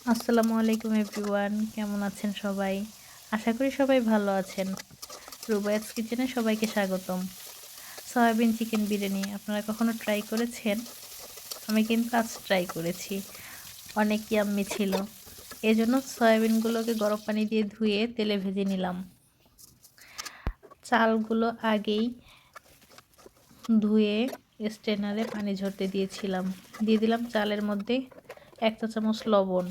আসসালামু আলাইকুম এভরিওয়ান, কেমন আছেন সবাই? আশা করি সবাই ভালো আছেন। রুবায়াতস কিচেনে সবাইকে স্বাগতম। সয়াবিন চিকেন বিরিয়ানি আপনারা কখনো ট্রাই করেছেন? আমি কিন্তু আজ ট্রাই করেছি। অনেক ইয়াম্মি ছিল। এজন্য সয়াবিনগুলোকে গরম পানি দিয়ে ধুয়ে তেলে ভেজে নিলাম। চালগুলো আগেই ধুয়ে স্ট্রেনারে পানি ঝরতে দিয়েছিলাম। দিয়ে দিলাম চালের মধ্যে 1 চা চামচ লবণ,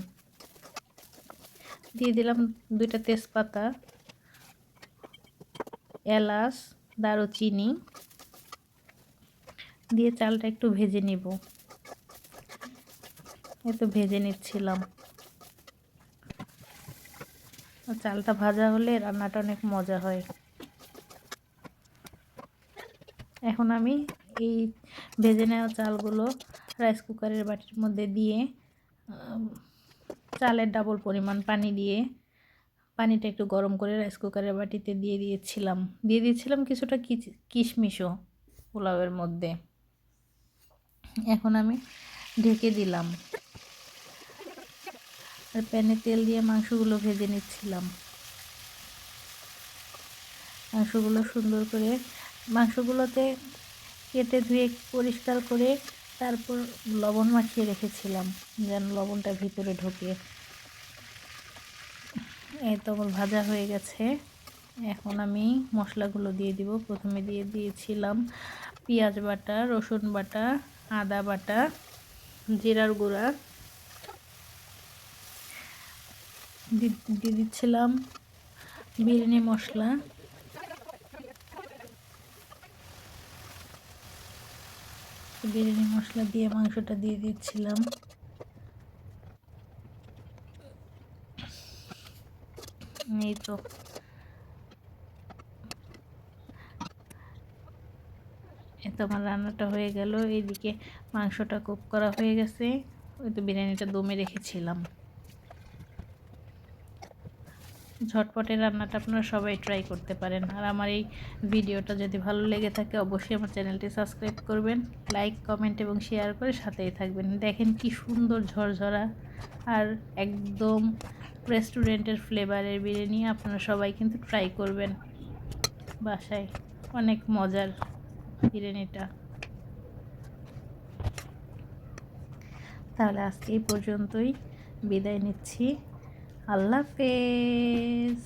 দিয়ে দিলাম 2টা তেজপাতা, এলাচ, দারুচিনি দিয়ে চালটা একটু ভেজে নিব। একটু ভেজে নিচ্ছিলাম। চালটা ভাজা হলে রান্নাটা অনেক মজা হয়। এখন আমি এই ভেজে নেওয়া চালগুলো রাইস কুকারের বাটির মধ্যে দিয়ে চালের ডাবল পরিমাণ পানি দিয়ে পানিটা একটু গরম করে রাইস কুকারের বাটিতে দিয়ে দিয়েছিলাম কিছুটা কিশমিশও পোলাওয়ের মধ্যে। এখন আমি ঢেকে দিলাম আর প্যানে তেল দিয়ে মাংসগুলো ভেজে নিচ্ছিলাম। মাংসগুলো সুন্দর করে মাংসগুলোতে কেটে ধুয়ে পরিষ্কার করে তারপর লবণ মাখিয়ে রেখেছিলাম যেন লবণটা ভিতরে ঢোকে। এই তো আমার ভাজা হয়ে গেছে। এখন আমি মশলাগুলো দিয়ে দিব। প্রথমে দিয়ে দিয়েছিলাম পেঁয়াজ বাটা, রসুন বাটা, আদা বাটা, জিরার গুঁড়া, দিয়ে দিচ্ছিলাম বিরিয়ানি মশলা, বিরিয়ানি মশলা দিয়ে মাংসটা দিয়ে দিচ্ছিলাম। এই তো আমার রান্নাটা হয়ে গেল। এইদিকে মাংসটা কুক করা হয়ে গেছে। ওই তো বিরিয়ানিটা দমে রেখেছিলাম। ঝটপটের রান্নাটা আপনারা সবাই ট্রাই করতে পারেন। আর আমার এই ভিডিওটা যদি ভালো লেগে থাকে অবশ্যই আমার চ্যানেলটি সাবস্ক্রাইব করবেন, লাইক, কমেন্ট এবং শেয়ার করে সাথেই থাকবেন। দেখেন কি সুন্দর ঝরঝরা আর একদম রেস্টুরেন্টের ফ্লেভারের বিরিয়ানি। আপনারা সবাই কিন্তু ট্রাই করবেন বাসায়। অনেক মজার বিরিয়ানিটা। তাহলে আজকে এই পর্যন্তই, বিদায় নিচ্ছি। আল্লাহ হাফেজ।